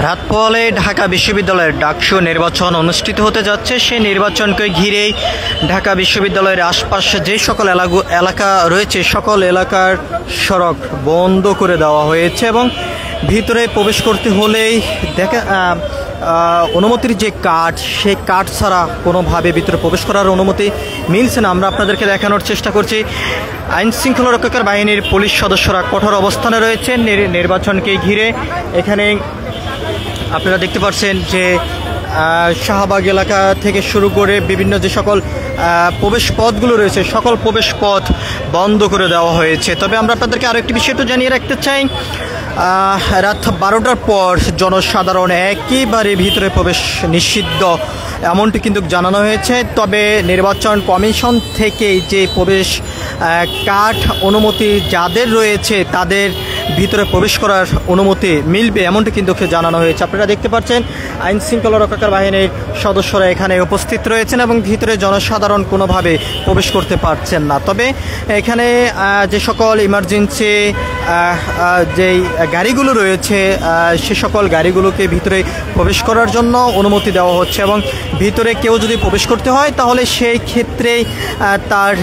রাত পোহালে ঢাকা বিশ্ববিদ্যালয়ের ডাকসু নির্বাচন অনুষ্ঠিত হতে যাচ্ছে। সেই নির্বাচনকে ঘিরেই ঢাকা বিশ্ববিদ্যালয়ের আশপাশে যে সকল এলাকা রয়েছে সকল এলাকার সড়ক বন্ধ করে দেওয়া হয়েছে এবং ভিতরে প্রবেশ করতে হলেই অনুমতির যে কার্ড সেই কার্ড ছাড়া কোনোভাবে ভিতরে প্রবেশ করার অনুমতি মিলছে না। আমরা আপনাদেরকে দেখানোর চেষ্টা করছি আইন শৃঙ্খলা রক্ষাকারী বাহিনীর পুলিশ সদস্যরা কঠোর অবস্থানে রয়েছেন নির্বাচনকে ঘিরে। এখানে আপনারা দেখতে পাচ্ছেন যে শাহবাগ এলাকা থেকে শুরু করে বিভিন্ন যে সকল প্রবেশ পথগুলো রয়েছে সকল প্রবেশ পথ বন্ধ করে দেওয়া হয়েছে। তবে আমরা আপনাদেরকে আরও একটি বিষয় তো জানিয়ে রাখতে চাই, রাত 12টার পর জনসাধারণ একেবারে ভিতরে প্রবেশ নিষিদ্ধ এমনটি কিন্তু জানানো হয়েছে। তবে নির্বাচন কমিশন থেকে যে প্রবেশ কার্ড অনুমতি যাদের রয়েছে তাদের ভিতরে প্রবেশ করার অনুমতি মিলবে এমনটি কিন্তু জানানো হয়েছে। আপনারা দেখতে পাচ্ছেন আইন শৃঙ্খলা রক্ষাকারী বাহিনীর সদস্যরা এখানে উপস্থিত রয়েছেন এবং ভিতরে জনসাধারণ কোনোভাবে প্রবেশ করতে পারছেন না। তবে এখানে যে সকল ইমার্জেন্সি যেই গাড়িগুলো রয়েছে সে সকল গাড়িগুলোকে ভিতরে প্রবেশ করার জন্য অনুমতি দেওয়া হচ্ছে এবং ভিতরে কেউ যদি প্রবেশ করতে হয় তাহলে সেই ক্ষেত্রে তার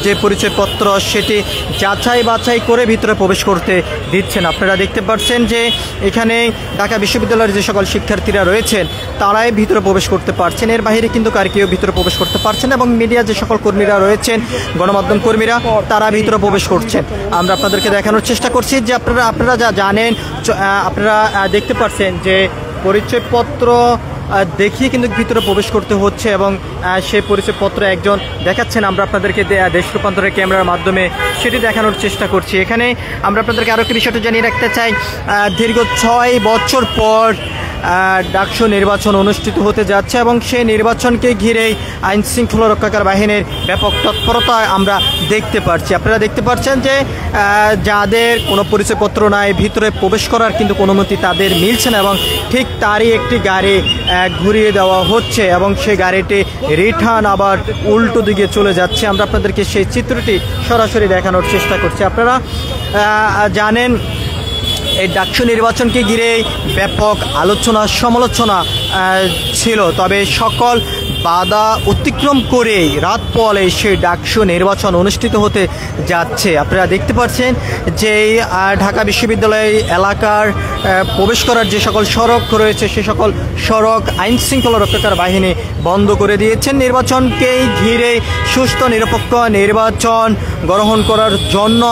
যে পরিচয়পত্র সেটি যাচাই বাছাই করে ভিতরে প্রবেশ করতে দিচ্ছেন। আপনারা দেখতে পাচ্ছেন যে এখানে ঢাকা বিশ্ববিদ্যালয়ের যে সকল শিক্ষার্থীরা রয়েছেন তারাই ভিতরে প্রবেশ করতে পারছেন, এর বাইরে কিন্তু আর কেউ ভিতরে প্রবেশ করতে পারছেন এবং মিডিয়া যে সকল কর্মীরা রয়েছেন গণমাধ্যম কর্মীরা তারা ভিতরে প্রবেশ করছেন। আমরা আপনাদেরকে দেখানোর চেষ্টা করছি যে আপনারা যা জানেন, আপনারা দেখতে পাচ্ছেন যে পরিচয়পত্র দেখিয়ে কিন্তু ভিতরে প্রবেশ করতে হচ্ছে এবং সেই পরিচয়পত্র একজন দেখাচ্ছেন। আমরা আপনাদেরকে দেশ রূপান্তরের ক্যামেরার মাধ্যমে সেটি দেখানোর চেষ্টা করছি। এখানে আমরা আপনাদেরকে আরও একটি বিষয়টা জানিয়ে রাখতে চাই, দীর্ঘ 6 বছর পর ডাকসু নির্বাচন অনুষ্ঠিত হতে যাচ্ছে এবং সেই নির্বাচনকে ঘিরেই আইন শৃঙ্খলা রক্ষাকারী বাহিনীর ব্যাপক তৎপরতা আমরা দেখতে পাচ্ছি। আপনারা দেখতে পাচ্ছেন যে যাদের কোনো পরিচয়পত্র নাই ভিতরে প্রবেশ করার কিন্তু অনুমতি তাদের মিলছে না এবং ঠিক তারই একটি গাড়ি ঘুরিয়ে দেওয়া হচ্ছে এবং সেই গাড়িটি রিটার্ন আবার উল্টো দিকে চলে যাচ্ছে। আমরা আপনাদেরকে সেই চিত্রটি সরাসরি দেখানোর চেষ্টা করছি। আপনারা জানেন এই ডাকসু নির্বাচনকে ঘিরে ব্যাপক আলোচনা সমালোচনা ছিল, তবে সকল বাধা অতিক্রম করেই রাত পোহালে সেই ডাকসু নির্বাচন অনুষ্ঠিত হতে যাচ্ছে। আপনারা দেখতে পাচ্ছেন যে ঢাকা বিশ্ববিদ্যালয় এলাকার প্রবেশ করার যে সকল সড়ক রয়েছে সে সকল সড়ক আইন শৃঙ্খলা রক্ষাকারী বাহিনী বন্ধ করে দিয়েছেন নির্বাচনকেই ঘিরে সুষ্ঠু নিরপেক্ষ নির্বাচন গ্রহণ করার জন্য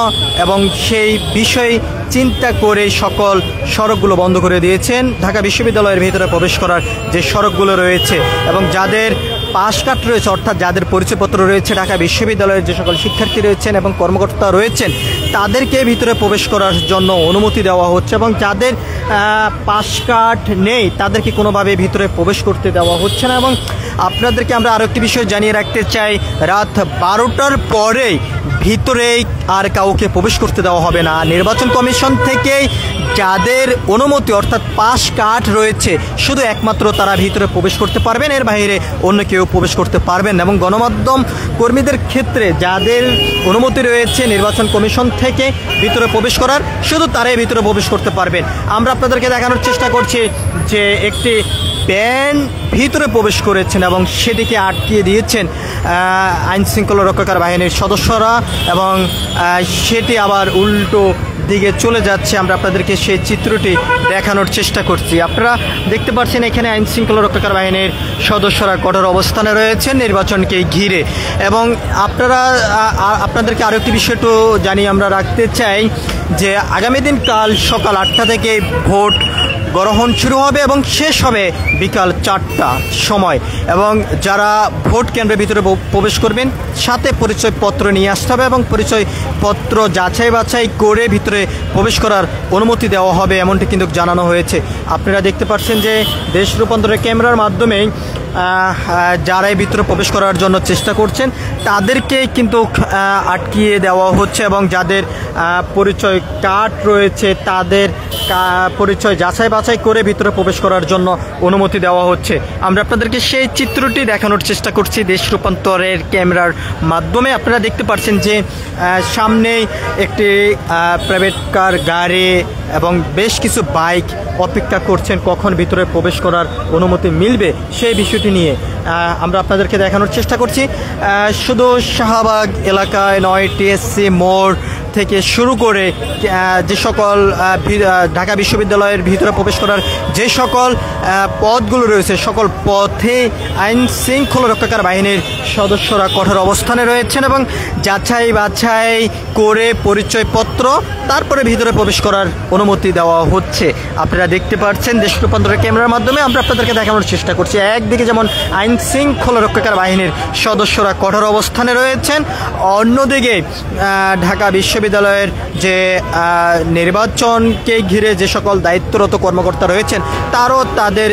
এবং সেই বিষয়ে চিন্তা করে সকল সড়কগুলো বন্ধ করে দিয়েছেন। ঢাকা বিশ্ববিদ্যালয়ের ভিতরে প্রবেশ করার যে সড়কগুলো রয়েছে এবং যাদের পাস কার্ড রয়েছে অর্থাৎ যাদের পরিচয়পত্র রয়েছে ঢাকা বিশ্ববিদ্যালয়ের যে সকল শিক্ষার্থী রয়েছেন এবং কর্মকর্তা রয়েছেন তাদেরকে ভিতরে প্রবেশ করার জন্য অনুমতি দেওয়া হচ্ছে এবং যাদের পাস কার্ড নেই তাদেরকে কোনোভাবে ভিতরে প্রবেশ করতে দেওয়া হচ্ছে না। এবং আপনাদেরকে আমরা আরও একটি বিষয় জানিয়ে রাখতে চাই, রাত 12টার পরে ভিতরে আর কাউকে প্রবেশ করতে দেওয়া হবে না। নির্বাচন কমিশন থেকেই যাদের অনুমতি অর্থাৎ পাস কার্ড রয়েছে শুধু একমাত্র তারা ভিতরে প্রবেশ করতে পারবেন, এর বাইরে অন্য কেউ প্রবেশ করতে পারবেন না। এবং গণমাধ্যম কর্মীদের ক্ষেত্রে যাদের অনুমতি রয়েছে নির্বাচন কমিশন থেকে ভিতরে প্রবেশ করার শুধু তারাই ভিতরে প্রবেশ করতে পারবেন। আমরা আপনাদেরকে দেখানোর চেষ্টা করছি যে একটি ব্যান ভিতরে প্রবেশ করেছেন এবং সেটিকে আটকিয়ে দিয়েছেন আইন শৃঙ্খলা রক্ষাকারী বাহিনীর সদস্যরা এবং সেটি আবার উল্টো দিকে চলে যাচ্ছে। আমরা আপনাদেরকে সেই চিত্রটি দেখানোর চেষ্টা করছি। আপনারা দেখতে পাচ্ছেন এখানে আইন শৃঙ্খলা রক্ষাকারী বাহিনীর সদস্যরা কঠোর অবস্থানে রয়েছেন নির্বাচনকে ঘিরে। এবং আপনাদেরকে আরও একটি বিষয়টা জানিয়ে আমরা রাখতে চাই যে আগামী দিন কাল সকাল 8টা থেকে ভোট গ্রহণ শুরু হবে এবং শেষ হবে বিকাল 4টা সময় এবং যারা ভোট কেন্দ্রের ভিতরে প্রবেশ করবেন সাথে পরিচয়পত্র নিয়ে আসতে হবে এবং পরিচয়পত্র যাচাই বাছাই করে ভিতরে প্রবেশ করার অনুমতি দেওয়া হবে এমনটি কিন্তু জানানো হয়েছে। আপনারা দেখতে পাচ্ছেন যে দেশ রূপান্তরের ক্যামেরার মাধ্যমে যারাই ভিতরে প্রবেশ করার জন্য চেষ্টা করছেন তাদেরকে কিন্তু আটকিয়ে দেওয়া হচ্ছে এবং যাদের পরিচয় কার্ড রয়েছে তাদের পরিচয় যাচাই বাছাই করে ভিতরে প্রবেশ করার জন্য অনুমতি দেওয়া হচ্ছে। আমরা আপনাদেরকে সেই চিত্রটি দেখানোর চেষ্টা করছি দেশ রূপান্তরের ক্যামেরার মাধ্যমে। আপনারা দেখতে পাচ্ছেন যে সামনেই একটি প্রাইভেট কার, গাড়ি এবং বেশ কিছু বাইক অপেক্ষা করছেন কখন ভিতরে প্রবেশ করার অনুমতি মিলবে সেই বিষয়টি নিয়ে আমরা আপনাদেরকে দেখানোর চেষ্টা করছি। শুধু শাহবাগ এলাকায় নয়, টিএসসি মোড় থেকে শুরু করে যে সকল ঢাকা বিশ্ববিদ্যালয়ের ভিতরে প্রবেশ করার যে সকল পথগুলো রয়েছে সকল পথে আইন শৃঙ্খলা রক্ষাকারী বাহিনীর সদস্যরা কঠোর অবস্থানে রয়েছেন এবং যাচাই বাছাই করে পরিচয়পত্র তারপরে ভিতরে প্রবেশ করার অনুমতি দেওয়া হচ্ছে। আপনারা দেখতে পাচ্ছেন দেশ রূপান্তরের ক্যামেরার মাধ্যমে আমরা আপনাদেরকে দেখানোর চেষ্টা করছি। একদিকে যেমন আইন শৃঙ্খলা রক্ষাকারী বাহিনীর সদস্যরা কঠোর অবস্থানে রয়েছেন, অন্যদিকে ঢাকা বিশ্ববিদ্যালয়ের যে নির্বাচনকে ঘিরে যে সকল দায়িত্বরত কর্মকর্তা রয়েছেন তারও তাদের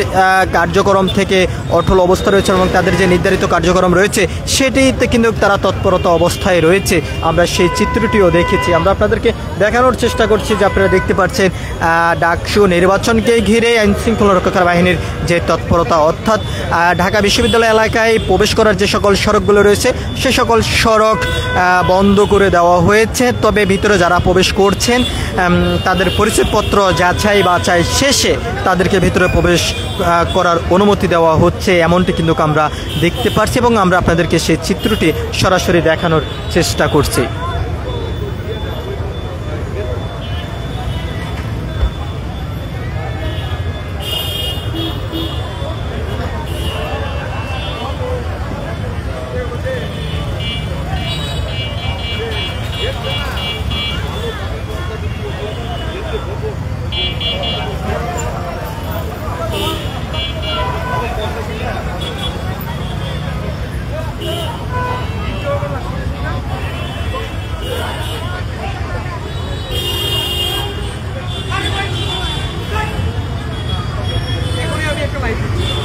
কার্যক্রম থেকে অটল অবস্থা রয়েছে এবং তাদের যে নির্ধারিত কার্যক্রম রয়েছে সেটিতে কিন্তু তারা তৎপরতা অবস্থায় রয়েছে। আমরা সেই চিত্রটিও দেখেছি, আমরা আপনাদেরকে দেখানোর চেষ্টা করছি যে আপনারা দেখতে পাচ্ছেন ডাকসু নির্বাচনকে ঘিরে আইন শৃঙ্খলা রক্ষাকারী বাহিনীর যে তৎপরতা, অর্থাৎ ঢাকা বিশ্ববিদ্যালয় এলাকায় প্রবেশ করার যে সকল সড়কগুলো রয়েছে সে সকল সড়ক বন্ধ করে দেওয়া হয়েছে। তবে ভিতরে যারা প্রবেশ করছেন তাদের পরিচয়পত্র যাচাই বাছাই শেষে তাদেরকে ভিতরে প্রবেশ করার অনুমতি দেওয়া হচ্ছে, এমনটি কিন্তু আমরা দেখতে পাচ্ছি এবং আমরা আপনাদেরকে সেই চিত্রটি সরাসরি দেখানোর চেষ্টা করছি।